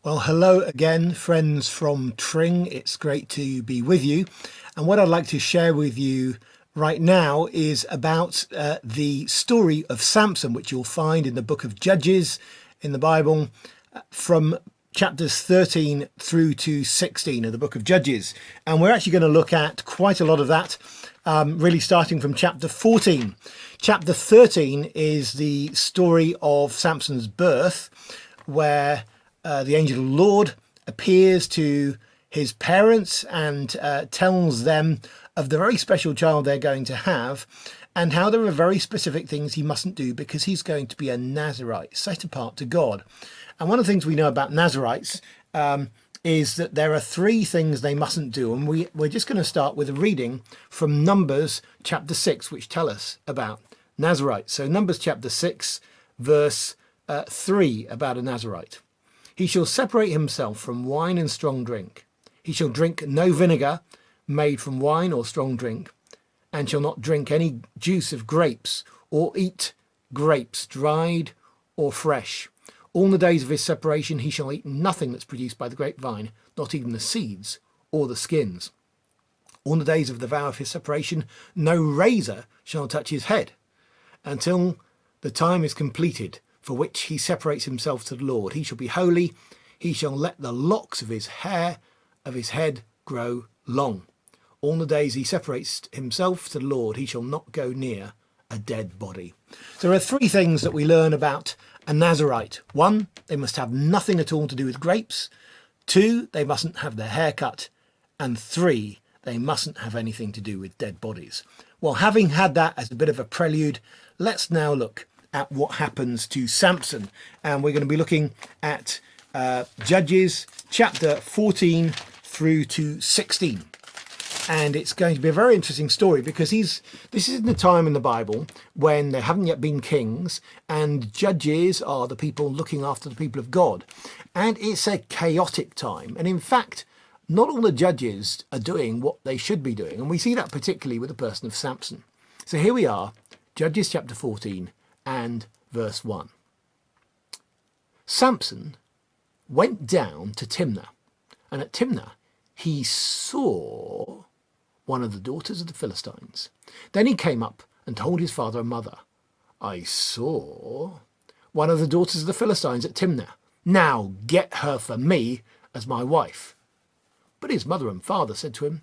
Well, hello again, friends from Tring. It's great to be with you. And what I'd like to share with you right now is about the story of Samson, which you'll find in the book of Judges in the Bible, from chapters 13 through to 16 of the book of Judges. And we're actually going to look at quite a lot of that, really starting from chapter 14. Chapter 13 is the story of Samson's birth, where the angel of the Lord appears to his parents and tells them of the very special child they're going to have, and how there are very specific things he mustn't do because he's going to be a Nazarite, set apart to God. And one of the things we know about Nazarites is that there are three things they mustn't do. And we're just going to start with a reading from Numbers chapter 6, which tell us about Nazarites. So Numbers chapter 6, verse 3, about a Nazarite. He shall separate himself from wine and strong drink. He shall drink no vinegar made from wine or strong drink, and shall not drink any juice of grapes, or eat grapes dried or fresh. All the days of his separation he shall eat nothing that's produced by the grapevine, not even the seeds or the skins. All the days of the vow of his separation no razor shall touch his head, until the time is completed for which he separates himself to the Lord. He shall be holy. He shall let the locks of his hair of his head grow long. All the days he separates himself to the Lord, he shall not go near a dead body. So there are three things that we learn about a Nazarite. One, they must have nothing at all to do with grapes. Two, they mustn't have their hair cut. And three, they mustn't have anything to do with dead bodies. Well, having had that as a bit of a prelude, let's now look at what happens to Samson. And we're going to be looking at Judges chapter 14 through to 16. And it's going to be a very interesting story because this is in the time in the Bible when there haven't yet been kings, and judges are the people looking after the people of God. And it's a chaotic time. And in fact, not all the judges are doing what they should be doing. And we see that particularly with the person of Samson. So here we are, Judges chapter 14 and verse 1. Samson went down to Timnah, and at Timnah he saw one of the daughters of the Philistines. Then he came up and told his father and mother, I saw one of the daughters of the Philistines at Timnah. Now get her for me as my wife. But his mother and father said to him,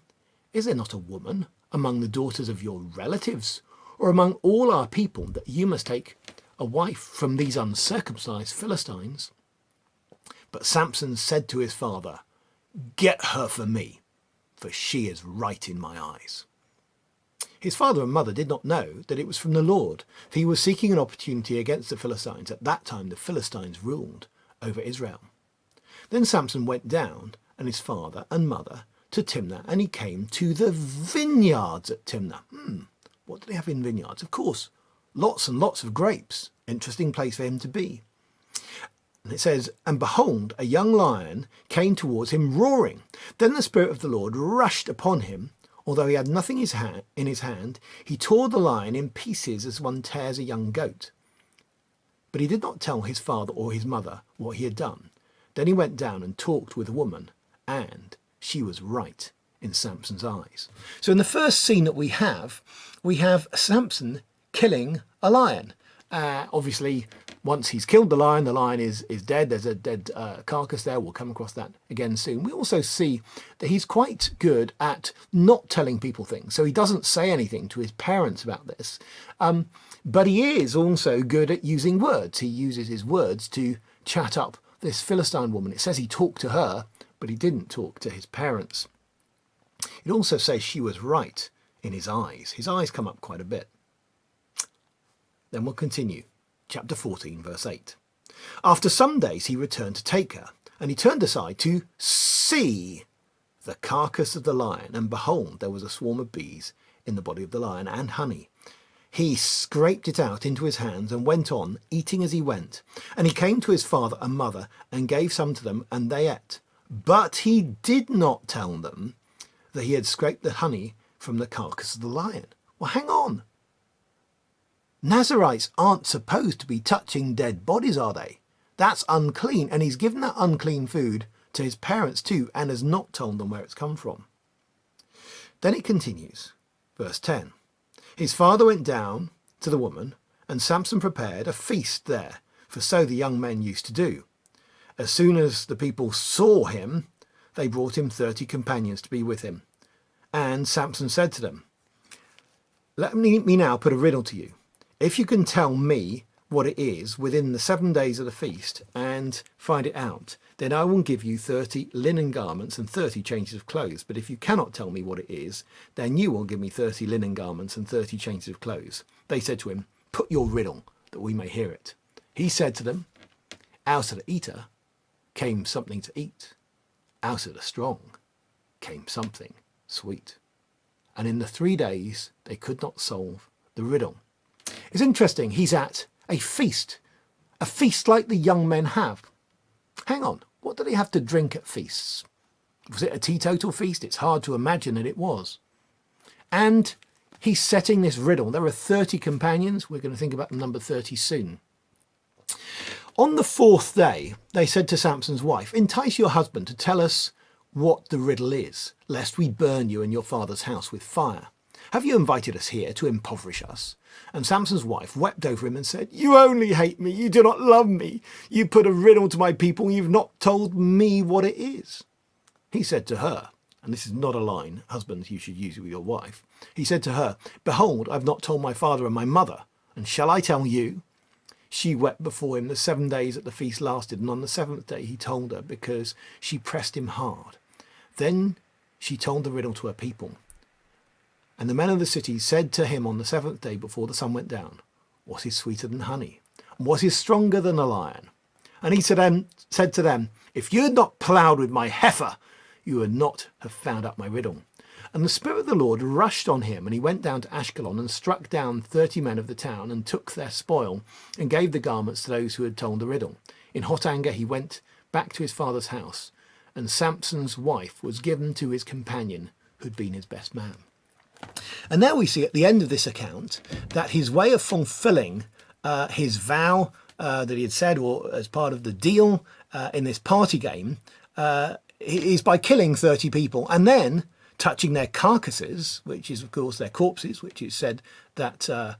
Is there not a woman among the daughters of your relatives, or among all our people, that you must take a wife from these uncircumcised Philistines? But Samson said to his father, Get her for me, for she is right in my eyes. His father and mother did not know that it was from the Lord, for he was seeking an opportunity against the Philistines. At that time the Philistines ruled over Israel. Then Samson went down, and his father and mother, to Timnah, and he came to the vineyards at Timnah. What do they have in vineyards? Of course, lots and lots of grapes. Interesting place for him to be. And it says, And behold, a young lion came towards him roaring. Then the Spirit of the Lord rushed upon him. Although he had nothing in his hand, he tore the lion in pieces as one tears a young goat. But he did not tell his father or his mother what he had done. Then he went down and talked with a woman, and she was right in Samson's eyes. So in the first scene that we have Samson killing a lion. Obviously, once he's killed the lion is dead. There's a dead carcass there. We'll come across that again soon. We also see that he's quite good at not telling people things. So he doesn't say anything to his parents about this. But he is also good at using words. He uses his words to chat up this Philistine woman. It says he talked to her, but he didn't talk to his parents. It also says she was right in his eyes. His eyes come up quite a bit. Then we'll continue. Chapter 14, verse 8. After some days he returned to take her, and he turned aside to see the carcass of the lion, and behold, there was a swarm of bees in the body of the lion, and honey. He scraped it out into his hands and went on, eating as he went. And he came to his father and mother and gave some to them, and they ate. But he did not tell them that he had scraped the honey from the carcass of the lion. Well, hang on. Nazarites aren't supposed to be touching dead bodies, are they? That's unclean. And he's given that unclean food to his parents too, and has not told them where it's come from. Then it continues, verse 10. His father went down to the woman, and Samson prepared a feast there, for so the young men used to do. As soon as the people saw him, they brought him 30 companions to be with him. And Samson said to them, let me now put a riddle to you. If you can tell me what it is within the 7 days of the feast and find it out, then I will give you 30 linen garments and 30 changes of clothes. But if you cannot tell me what it is, then you will give me 30 linen garments and 30 changes of clothes. They said to him, put your riddle that we may hear it. He said to them, out of the eater came something to eat. Out of the strong came something sweet. And in the 3 days, they could not solve the riddle. It's interesting, he's at a feast like the young men have. Hang on, what do they have to drink at feasts? Was it a teetotal feast? It's hard to imagine that it was. And he's setting this riddle. There are 30 companions. We're going to think about the number 30 soon. On the 4th day, they said to Samson's wife, entice your husband to tell us what the riddle is, lest we burn you and your father's house with fire. Have you invited us here to impoverish us? And Samson's wife wept over him and said, you only hate me, you do not love me. You put a riddle to my people, and you've not told me what it is. He said to her, and this is not a line, husbands, you should use it with your wife. He said to her, behold, I've not told my father and my mother, and shall I tell you? She wept before him the 7 days that the feast lasted, and on the 7th day he told her, because she pressed him hard. Then she told the riddle to her people. And the men of the city said to him on the 7th day before the sun went down, what is sweeter than honey? And what is stronger than a lion? And he said to them, if you had not ploughed with my heifer, you would not have found out my riddle. And the Spirit of the Lord rushed on him, and he went down to Ashkelon and struck down 30 men of the town and took their spoil and gave the garments to those who had told the riddle. In hot anger he went back to his father's house, and Samson's wife was given to his companion who'd been his best man. And now we see at the end of this account that his way of fulfilling his vow that he had said, or as part of the deal in this party game, is by killing 30 people and then touching their carcasses, which is of course their corpses, which is said that a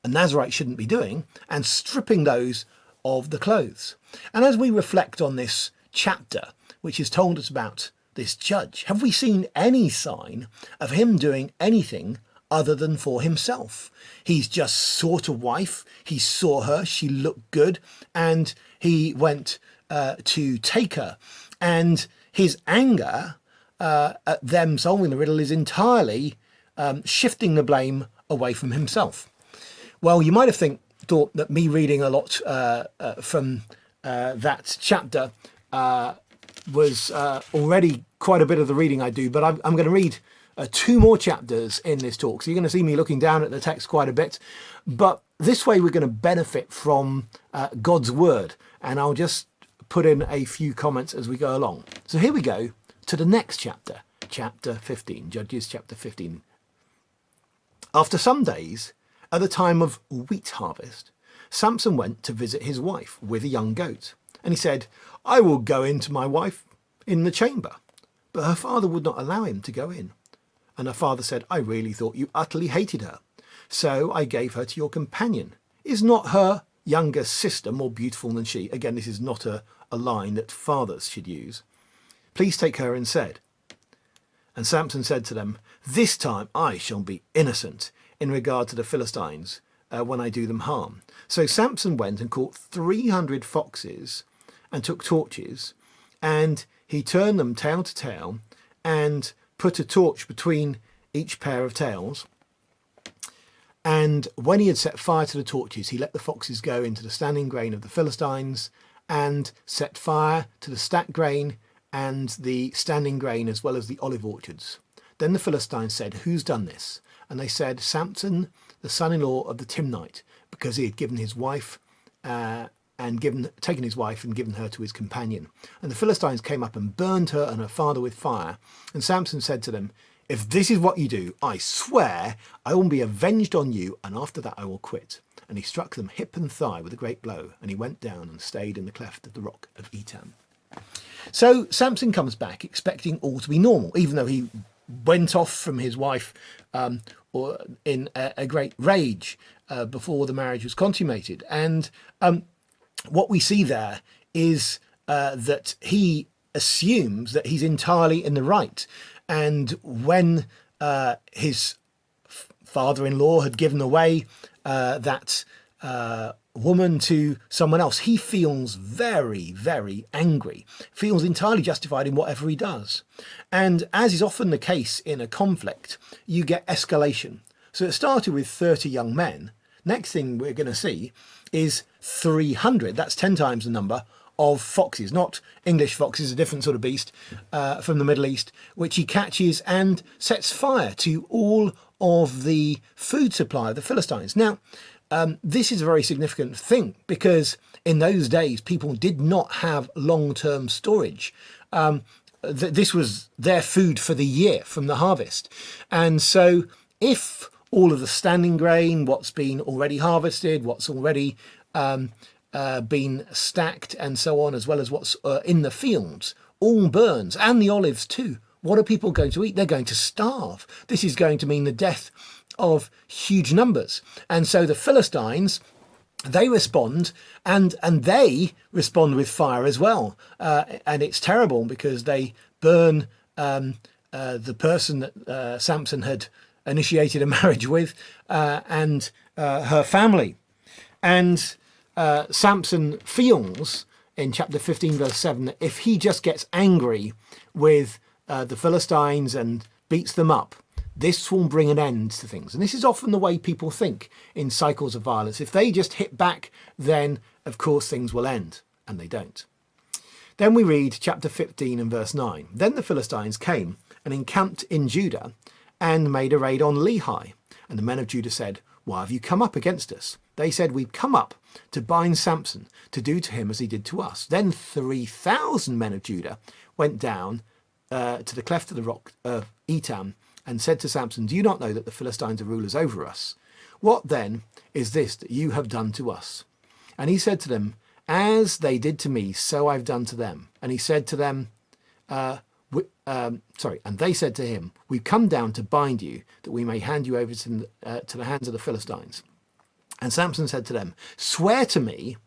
Nazirite shouldn't be doing, and stripping those of the clothes. And as we reflect on this chapter, which has told us about this judge, have we seen any sign of him doing anything other than for himself? He's just sought a wife, he saw her, she looked good, and he went to take her. And his anger at them solving the riddle is entirely shifting the blame away from himself. Well, you might have thought that me reading a lot from that chapter was already quite a bit of the reading I do, but I'm going to read 2 more chapters in this talk. So you're going to see me looking down at the text quite a bit, but this way we're going to benefit from God's word, and I'll just put in a few comments as we go along. So here we go to the next chapter, chapter 15, Judges chapter 15. After some days, at the time of wheat harvest, Samson went to visit his wife with a young goat. And he said, I will go in to my wife in the chamber. But her father would not allow him to go in. And her father said, I really thought you utterly hated her. So I gave her to your companion. Is not her younger sister more beautiful than she? Again, this is not a line that fathers should use. Please take her instead. And Samson said to them, this time I shall be innocent in regard to the Philistines when I do them harm. So Samson went and caught 300 foxes and took torches, and he turned them tail to tail and put a torch between each pair of tails. And when he had set fire to the torches, he let the foxes go into the standing grain of the Philistines and set fire to the stacked grain and the standing grain as well as the olive orchards. Then the Philistines said, who's done this? And they said, Samson, the son-in-law of the Timnite, because he had given his wife taken his wife and given her to his companion. And the Philistines came up and burned her and her father with fire. And Samson said to them, if this is what you do, I swear I will be avenged on you, and after that I will quit. and he struck them hip and thigh with a great blow, and he went down and stayed in the cleft of the rock of Etam. So Samson comes back expecting all to be normal, even though he went off from his wife or in a great rage before the marriage was consummated. And what we see there is that he assumes that he's entirely in the right. And when his father-in-law had given away that woman to someone else, he feels very, very angry, feels entirely justified in whatever he does. And as is often the case in a conflict, you get escalation. So it started with 30 young men. Next thing we're going to see is 300, that's 10 times the number, of foxes, not English foxes, a different sort of beast from the Middle East, which he catches and sets fire to all of the food supply of the Philistines. Now, this is a very significant thing because in those days, people did not have long-term storage. This was their food for the year from the harvest. And so if all of the standing grain, what's been already harvested, what's already been stacked and so on, as well as what's in the fields, all burns, and the olives too, what are people going to eat? They're going to starve. This is going to mean the death of huge numbers. And so the Philistines, they respond, and they respond with fire as well. And it's terrible because they burn the person that Samson had initiated a marriage with and her family. And Samson feels in chapter 15 verse 7 that if he just gets angry with the Philistines and beats them up, this will bring an end to things. And this is often the way people think in cycles of violence. If they just hit back, then of course things will end, and they don't. Then we read chapter 15 and verse 9. Then the Philistines came and encamped in Judah and made a raid on Lehi. And the men of Judah said, "Why have you come up against us?" They said, "We've come up to bind Samson, to do to him as he did to us." Then 3,000 men of Judah went down to the cleft of the rock of Etam and said to Samson, "Do you not know that the Philistines are rulers over us? What then is this that you have done to us?" And he said to them, "As they did to me, so I've done to them." And he said to them, and they said to him, "We've come down to bind you, that we may hand you over to the hands of the Philistines." And Samson said to them, "Swear to me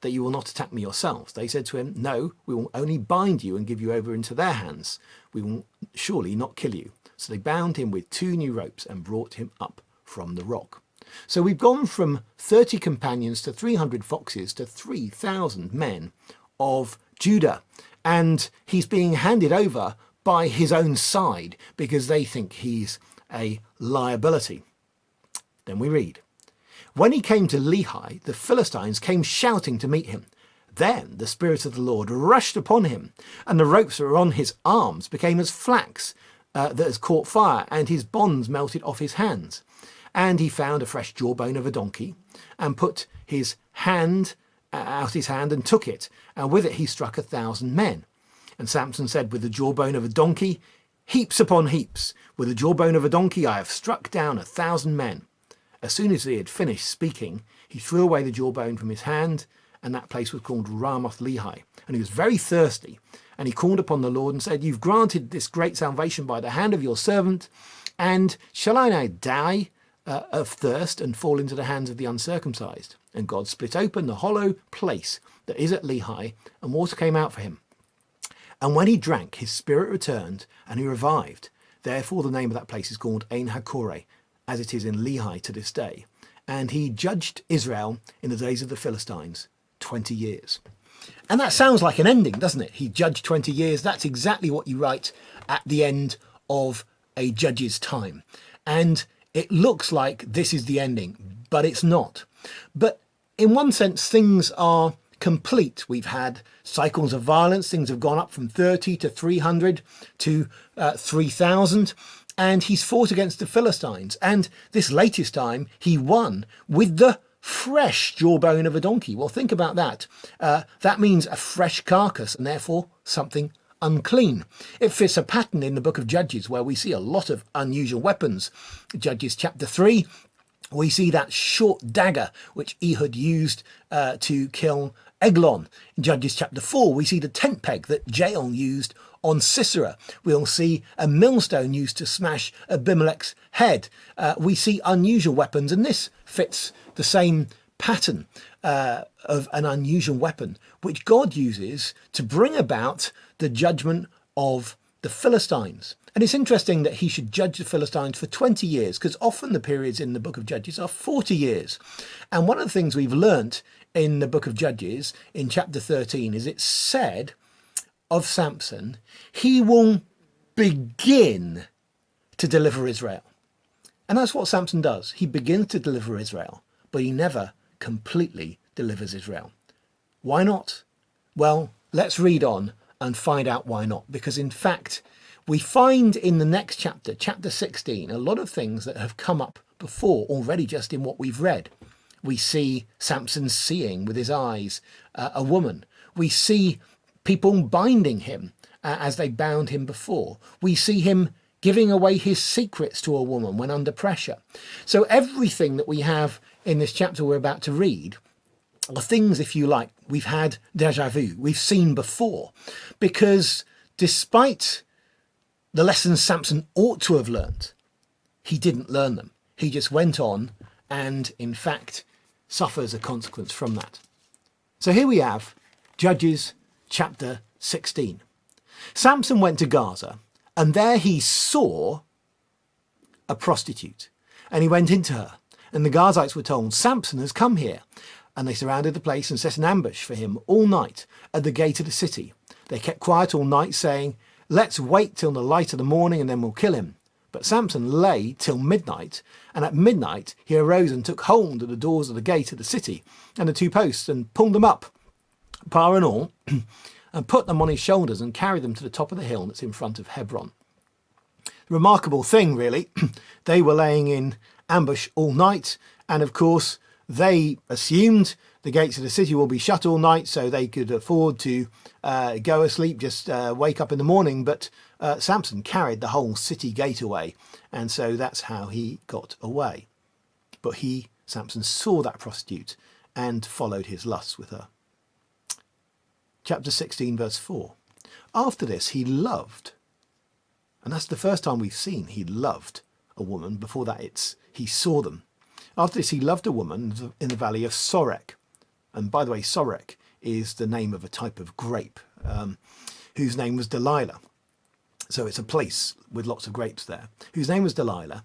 that you will not attack me yourselves." They said to him, "No, we will only bind you and give you over into their hands. We will surely not kill you." So they bound him with 2 new ropes and brought him up from the rock. So we've gone from 30 companions to 300 foxes to 3,000 men of Judah. And he's being handed over by his own side because they think he's a liability. Then we read, when he came to Lehi, the Philistines came shouting to meet him. Then the Spirit of the Lord rushed upon him, and the ropes that were on his arms became as flax that has caught fire, and his bonds melted off his hands. And he found a fresh jawbone of a donkey, and put his hand out his hand and took it, and with it he struck 1,000 men. And Samson said, "With the jawbone of a donkey, heaps upon heaps. With the jawbone of a donkey I have struck down 1,000 men." As soon as he had finished speaking, he threw away the jawbone from his hand, and that place was called Ramoth Lehi. And he was very thirsty, and he called upon the Lord and said, "You've granted this great salvation by the hand of your servant, and shall I now die of thirst and fall into the hands of the uncircumcised?" And God split open the hollow place that is at Lehi, and water came out for him. And when he drank, his spirit returned, and he revived. Therefore the name of that place is called Ein Hakore, as it is in Lehi to this day. And he judged Israel in the days of the Philistines 20 years. And that sounds like an ending, doesn't it? He judged 20 years. That's exactly what you write at the end of a judge's time. And it looks like this is the ending, but it's not. But in one sense, things are complete. We've had cycles of violence. Things have gone up from 30 to 300 to 3,000. And he's fought against the Philistines. And this latest time, he won with the fresh jawbone of a donkey. Well, think about that. That means a fresh carcass, and therefore something unclean. It fits a pattern in the book of Judges where we see a lot of unusual weapons. Judges chapter 3, We see that short dagger which Ehud used to kill Eglon. In Judges chapter 4, we see the tent peg that Jael used on Sisera. We'll see a millstone used to smash Abimelech's head. We see unusual weapons, and this fits the same pattern of an unusual weapon, which God uses to bring about the judgment of the Philistines. And it's interesting that he should judge the Philistines for 20 years, because often the periods in the book of Judges are 40 years. And one of the things we've learnt in the book of Judges in chapter 13 is it's said of Samson, he will begin to deliver Israel. And that's what Samson does. He begins to deliver Israel, but he never completely delivers Israel. Why not? Well, let's read on and find out why not. Because in fact, we find in the next chapter, chapter 16, a lot of things that have come up before already just in what we've read. We see Samson seeing with his eyes a woman. We see people binding him as they bound him before. We see him giving away his secrets to a woman when under pressure. So everything that we have in this chapter we're about to read are things, if you like, we've had déjà vu, we've seen before. Because despite the lessons Samson ought to have learned, he didn't learn them. He just went on and, in fact, suffers a consequence from that. So here we have Judges chapter 16. Samson went to Gaza, and there he saw a prostitute, and he went into her. And the Gazites were told, Samson has come here. And they surrounded the place and set an ambush for him all night at the gate of the city. They kept quiet all night, saying, let's wait till the light of the morning and then we'll kill him. But Samson lay till midnight, and at midnight he arose and took hold of the doors of the gate of the city and the two posts and pulled them up, bar and all, and put them on his shoulders and carried them to the top of the hill that's in front of Hebron. Remarkable thing, really. They were laying in ambush all night, and of course they assumed the gates of the city will be shut all night, so they could afford to go asleep, just wake up in the morning. But Samson carried the whole city gate away, and so that's how he got away. But Samson, saw that prostitute and followed his lusts with her. Chapter 16, verse 4. After this, he loved, and that's the first time we've seen he loved a woman. Before that, he saw them. After this, he loved a woman in the valley of Sorek. And by the way, Sorek is the name of a type of grape, whose name was Delilah. So it's a place with lots of grapes there, whose name was Delilah.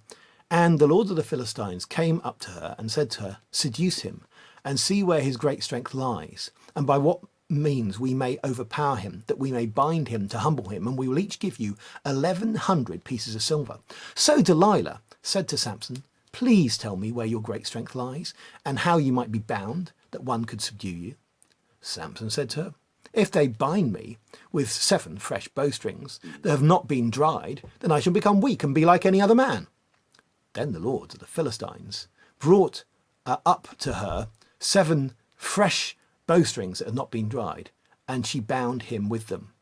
And the lords of the Philistines came up to her and said to her, seduce him and see where his great strength lies, and by what means we may overpower him, that we may bind him to humble him, and we will each give you 1,100 pieces of silver. So Delilah said to Samson, please tell me where your great strength lies, and how you might be bound, that one could subdue you. Samson said to her, if they bind me with 7 fresh bowstrings that have not been dried, then I shall become weak and be like any other man. Then the lords of the Philistines brought up to her 7 fresh bowstrings that had not been dried, and she bound him with them.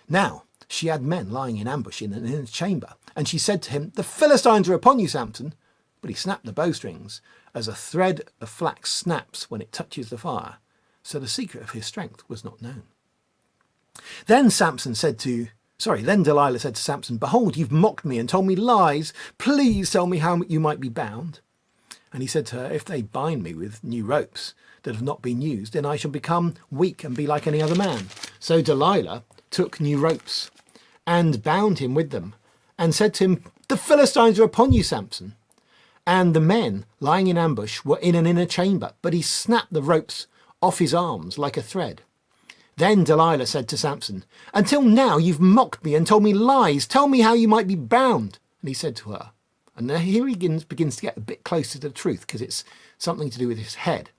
Now she had men lying in ambush in an inner chamber, and she said to him, the Philistines are upon you, Samson. But he snapped the bowstrings as a thread of flax snaps when it touches the fire. So the secret of his strength was not known. Then Delilah said to Samson, behold, you've mocked me and told me lies. Please tell me how you might be bound. And he said to her, if they bind me with new ropes that have not been used, then I shall become weak and be like any other man. So Delilah took new ropes and bound him with them, and said to him, the Philistines are upon you, Samson. And the men lying in ambush were in an inner chamber, but he snapped the ropes off his arms like a thread. Then Delilah said to Samson, until now you've mocked me and told me lies. Tell me how you might be bound. And he said to her, and now here he begins to get a bit closer to the truth, because it's something to do with his head.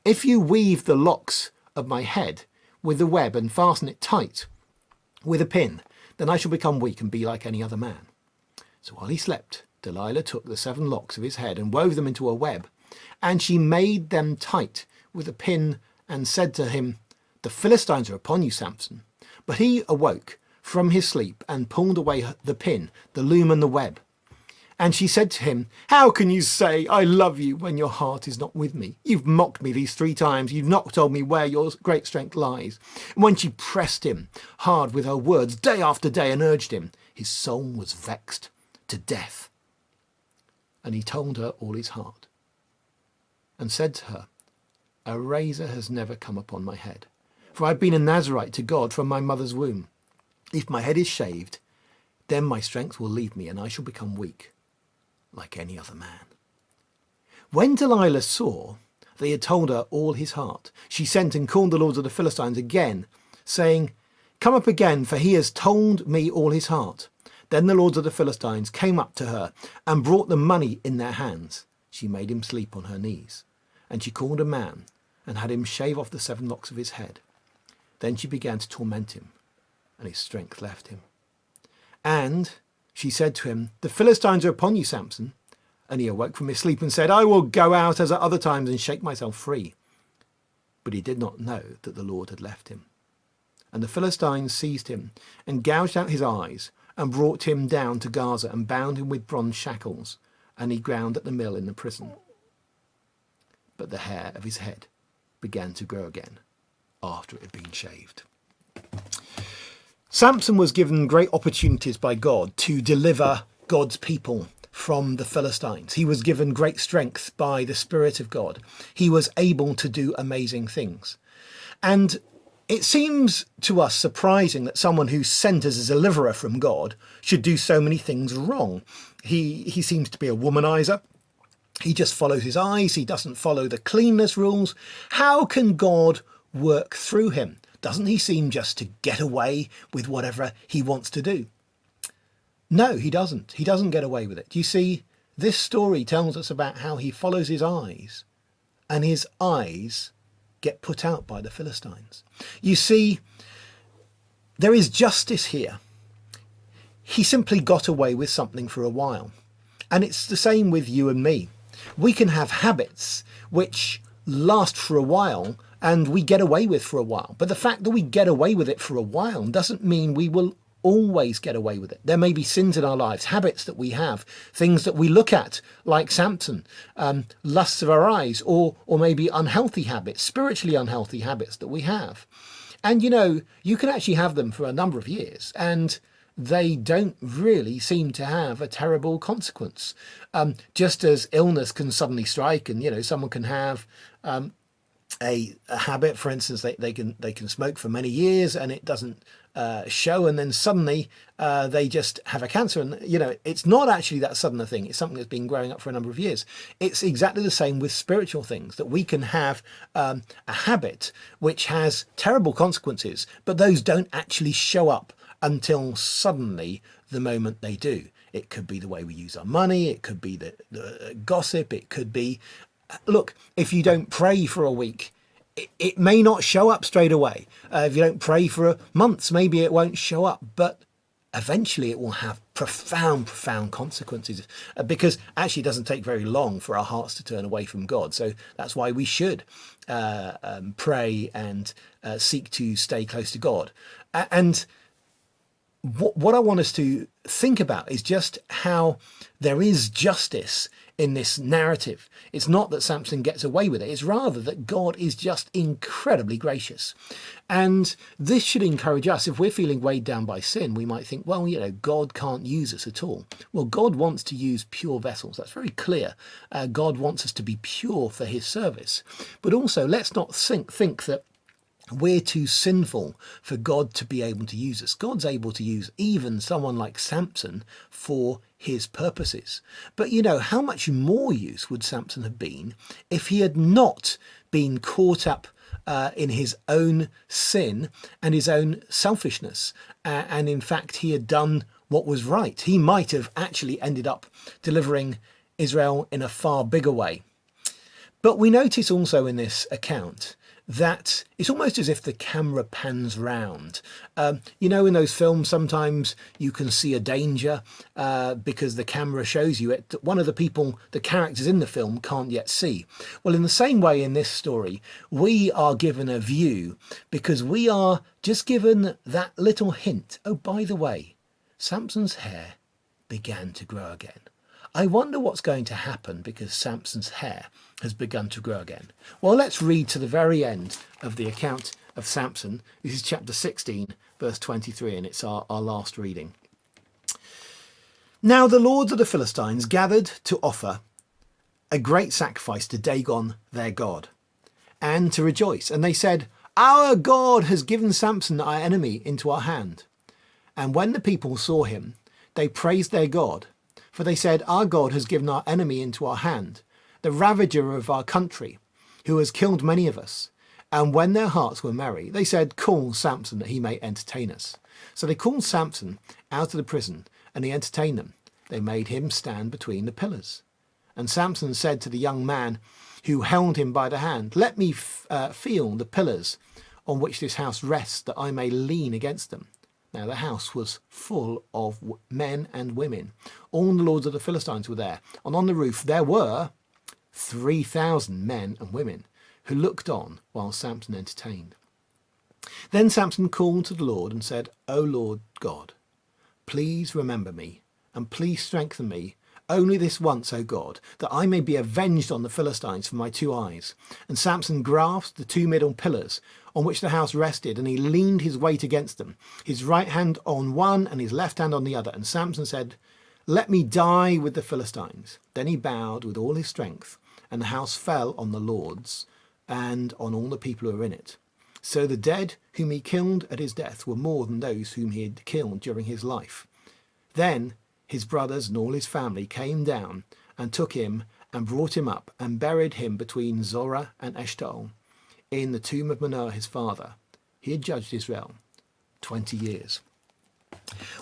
If you weave the locks of my head with the web and fasten it tight with a pin, then I shall become weak and be like any other man. So while he slept, Delilah took the 7 locks of his head and wove them into a web, and she made them tight with a pin and said to him, the Philistines are upon you, Samson. But he awoke from his sleep and pulled away the pin, the loom and the web. And she said to him, "How can you say I love you when your heart is not with me? You've mocked me these 3 times. You've not told me where your great strength lies." And when she pressed him hard with her words day after day and urged him, his soul was vexed to death. And he told her all his heart and said to her, "A razor has never come upon my head, for I've been a Nazarite to God from my mother's womb. If my head is shaved, then my strength will leave me and I shall become weak like any other man." When Delilah saw they had told her all his heart, she sent and called the lords of the Philistines again, saying, "Come up again, for he has told me all his heart." Then the lords of the Philistines came up to her and brought the money in their hands. She made him sleep on her knees, and she called a man and had him shave off the 7 locks of his head. Then she began to torment him, and his strength left him. And she said to him, "The Philistines are upon you, Samson." And he awoke from his sleep and said, "I will go out as at other times and shake myself free." But he did not know that the Lord had left him. And the Philistines seized him and gouged out his eyes and brought him down to Gaza and bound him with bronze shackles, and he ground at the mill in the prison. But the hair of his head began to grow again after it had been shaved. Samson was given great opportunities by God to deliver God's people from the Philistines. He was given great strength by the Spirit of God. He was able to do amazing things. And it seems to us surprising that someone who's sent as a deliverer from God should do so many things wrong. He seems to be a womanizer. He just follows his eyes. He doesn't follow the cleanness rules. How can God work through him? Doesn't he seem just to get away with whatever he wants to do? No, he doesn't. He doesn't get away with it. You see, this story tells us about how he follows his eyes, and his eyes get put out by the Philistines. You see, there is justice here. He simply got away with something for a while. And it's the same with you and me. We can have habits which last for a while and we get away with for a while. But the fact that we get away with it for a while doesn't mean we will always get away with it. There may be sins in our lives, habits that we have, things that we look at, like Samson, lusts of our eyes, or maybe unhealthy habits, spiritually unhealthy habits that we have. And you know, you can actually have them for a number of years and they don't really seem to have a terrible consequence. Just as illness can suddenly strike and, you know, someone can have a habit, for instance, they can smoke for many years and it doesn't show, and then suddenly they just have a cancer, and you know, it's not actually that sudden a thing. It's something that's been growing up for a number of years. It's exactly the same with spiritual things, that we can have a habit which has terrible consequences, but those don't actually show up until suddenly the moment they do. It could be the way we use our money, it could be the gossip, it could be, look, if you don't pray for a week, it may not show up straight away. If you don't pray for months, maybe it won't show up, but eventually it will have profound consequences, because actually it doesn't take very long for our hearts to turn away from God. So that's why we should pray and seek to stay close to God. And what I want us to think about is just how there is justice in this narrative. It's not that Samson gets away with it. It's rather that God is just incredibly gracious. And this should encourage us. If we're feeling weighed down by sin, we might think, well, you know, God can't use us at all. Well, God wants to use pure vessels. That's very clear. God wants us to be pure for his service. But also, let's not think that we're too sinful for God to be able to use us. God's able to use even someone like Samson for his purposes. But you know, how much more use would Samson have been if he had not been caught up in his own sin and his own selfishness, and in fact he had done what was right? He might have actually ended up delivering Israel in a far bigger way. But we notice also in this account that it's almost as if the camera pans round. You know, in those films, sometimes you can see a danger because the camera shows you it that one of the people, the characters in the film, can't yet see. Well, in the same way in this story, we are given a view because we are just given that little hint. Oh, by the way, Samson's hair began to grow again. I wonder what's going to happen because Samson's hair has begun to grow again. Well, let's read to the very end of the account of Samson. This is chapter 16, verse 23, and it's our last reading. Now the lords of the Philistines gathered to offer a great sacrifice to Dagon, their god, and to rejoice. And they said, "Our God has given Samson, our enemy, into our hand." And when the people saw him, they praised their God. For they said, "Our God has given our enemy into our hand, the ravager of our country, who has killed many of us." And when their hearts were merry, they said, "Call Samson that he may entertain us." So they called Samson out of the prison, and he entertained them. They made him stand between the pillars. And Samson said to the young man who held him by the hand, "Let me feel the pillars on which this house rests, that I may lean against them." Now the house was full of men and women. All the lords of the Philistines were there. And on the roof there were 3,000 men and women who looked on while Samson entertained. Then Samson called to the Lord and said, "O Lord God, please remember me, and please strengthen me only this once, O God, that I may be avenged on the Philistines for my 2 eyes." And Samson grasped the 2 middle pillars on which the house rested, and he leaned his weight against them, his right hand on one and his left hand on the other. And Samson said, "Let me die with the Philistines." Then he bowed with all his strength, and the house fell on the lords and on all the people who were in it. So the dead whom he killed at his death were more than those whom he had killed during his life. Then his brothers and all his family came down and took him and brought him up and buried him between Zorah and Eshtaol in the tomb of Manoah his father. He had judged Israel 20 years.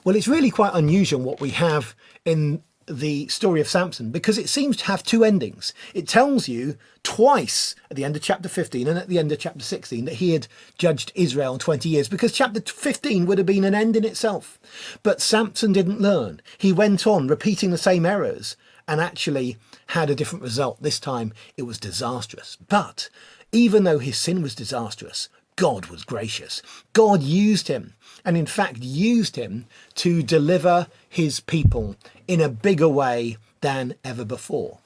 Well, it's really quite unusual what we have in the story of Samson, because it seems to have 2 endings. It tells you twice at the end of chapter 15 and at the end of chapter 16 that he had judged Israel in 20 years, because chapter 15 would have been an end in itself. But Samson didn't learn. He went on repeating the same errors and actually had a different result. This time it was disastrous. But even though his sin was disastrous, God was gracious. God used him, and in fact used him to deliver his people in a bigger way than ever before.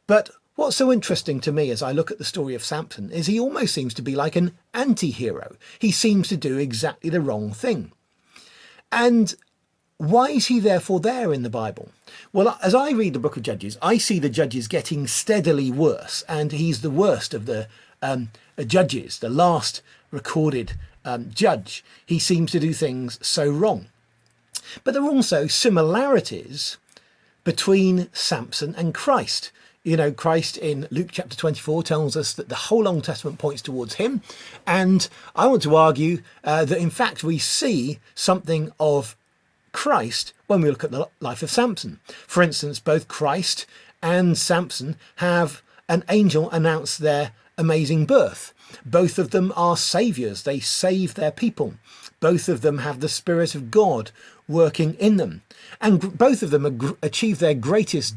But what's so interesting to me as I look at the story of Samson is he almost seems to be like an anti-hero. He seems to do exactly the wrong thing. And why is he therefore there in the Bible? Well, as I read the book of Judges, I see the judges getting steadily worse, and he's the worst of the judges, the last recorded judge. He seems to do things so wrong. But there are also similarities between Samson and Christ. You know, Christ in Luke chapter 24 tells us that the whole Old Testament points towards him. And I want to argue that in fact we see something of Christ when we look at the life of Samson. For instance, both Christ and Samson have an angel announce their amazing birth. Both of them are saviours. They save their people. Both of them have the Spirit of God working in them. And both of them achieve their greatest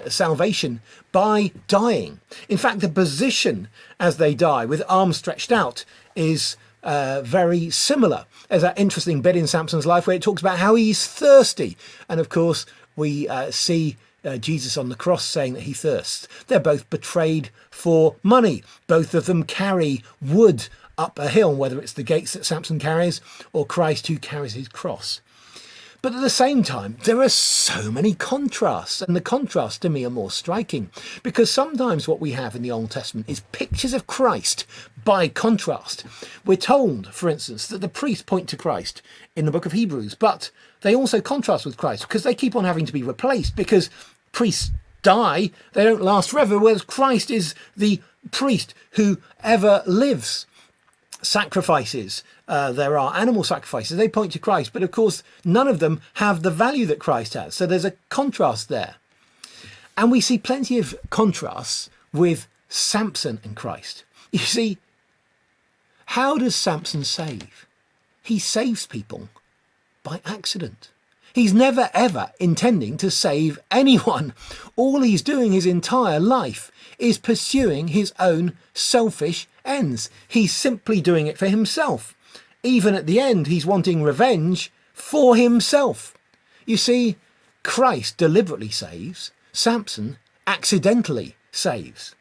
salvation by dying. In fact, the position as they die, with arms stretched out, is very similar. There's that interesting bit in Samson's life where it talks about how he's thirsty. And of course, we see Jesus on the cross saying that he thirsts. They're both betrayed for money. Both of them carry wood up a hill, whether it's the gates that Samson carries or Christ who carries his cross. But at the same time, there are so many contrasts, and the contrasts to me are more striking, because sometimes what we have in the Old Testament is pictures of Christ by contrast. We're told, for instance, that the priests point to Christ in the book of Hebrews, but they also contrast with Christ because they keep on having to be replaced, because priests die, they don't last forever, whereas Christ is the priest who ever lives. Sacrifices, there are animal sacrifices, they point to Christ, but of course none of them have the value that Christ has. So there's a contrast there. And we see plenty of contrasts with Samson and Christ. You see, how does Samson save? He saves people by accident. He's never ever intending to save anyone. All he's doing his entire life is pursuing his own selfish ends. He's simply doing it for himself. Even at the end, he's wanting revenge for himself. You see, Christ deliberately saves, Samson accidentally saves.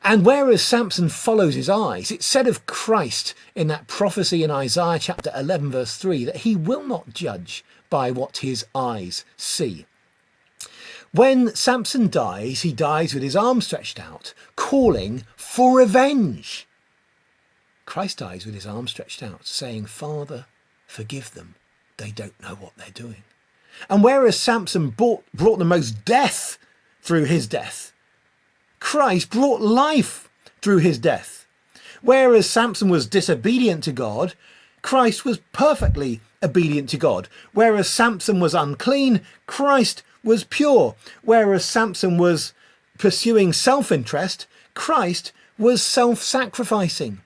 And whereas Samson follows his eyes, it's said of Christ in that prophecy in Isaiah chapter 11 verse 3 that he will not judge by what his eyes see. When Samson dies, he dies with his arms stretched out, calling for revenge. Christ dies with his arms stretched out, saying, Father, forgive them. They don't know what they're doing. And whereas Samson brought the most death through his death, Christ brought life through his death. Whereas Samson was disobedient to God, Christ was perfectly obedient to God. Whereas Samson was unclean, Christ was pure. Whereas Samson was pursuing self-interest, Christ was self-sacrificing.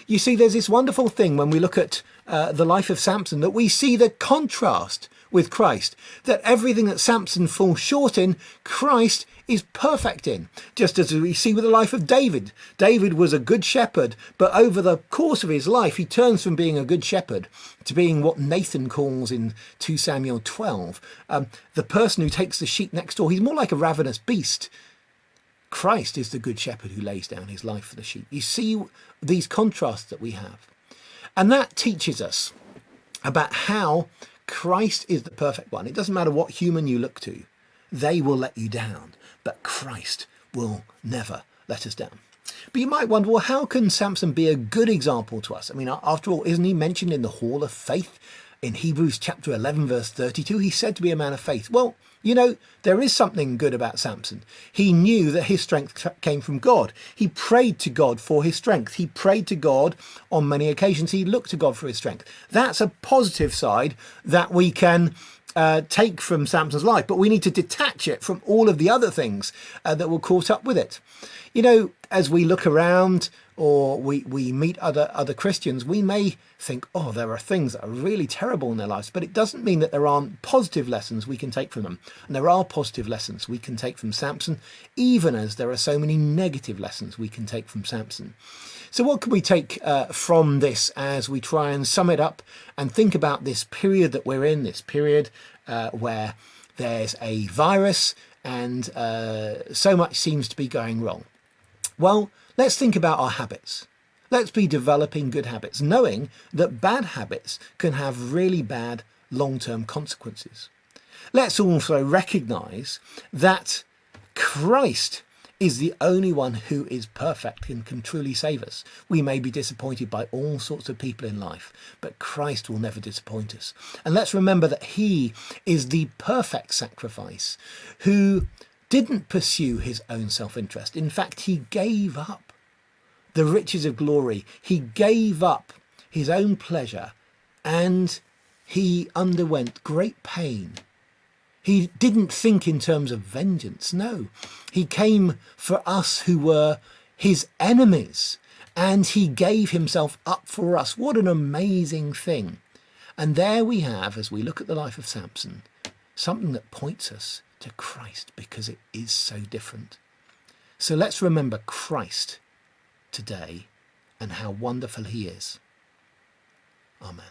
You see, there's this wonderful thing when we look at the life of Samson, that we see the contrast with Christ, that everything that Samson falls short in, Christ is perfect in. Just as we see with the life of David. David was a good shepherd, but over the course of his life, he turns from being a good shepherd to being what Nathan calls in 2 Samuel 12, the person who takes the sheep next door. He's more like a ravenous beast. Christ is the good shepherd who lays down his life for the sheep. You see these contrasts that we have. And that teaches us about how Christ is the perfect one. It doesn't matter what human you look to. They will let you down, but Christ will never let us down. But you might wonder, well, how can Samson be a good example to us? I mean, after all, isn't he mentioned in the Hall of Faith? In Hebrews chapter 11, verse 32, he's said to be a man of faith. Well, you know, there is something good about Samson. He knew that his strength came from God. He prayed to God for his strength. He prayed to God on many occasions. He looked to God for his strength. That's a positive side that we can take from Samson's life, but we need to detach it from all of the other things that were caught up with it. You know, as we look around or we meet other Christians, we may think, oh, there are things that are really terrible in their lives, but it doesn't mean that there aren't positive lessons we can take from them. And there are positive lessons we can take from Samson, even as there are so many negative lessons we can take from Samson. So what can we take from this as we try and sum it up and think about this period that we're in, this period where there's a virus and so much seems to be going wrong? Well, let's think about our habits. Let's be developing good habits, knowing that bad habits can have really bad long-term consequences. Let's also recognise that Christ is the only one who is perfect and can truly save us. We may be disappointed by all sorts of people in life, but Christ will never disappoint us. And let's remember that he is the perfect sacrifice who didn't pursue his own self-interest. In fact, he gave up the riches of glory. He gave up his own pleasure and he underwent great pain. He didn't think in terms of vengeance. No, he came for us who were his enemies and he gave himself up for us. What an amazing thing. And there we have, as we look at the life of Samson, something that points us to Christ because it is so different. So let's remember Christ today and how wonderful he is. Amen.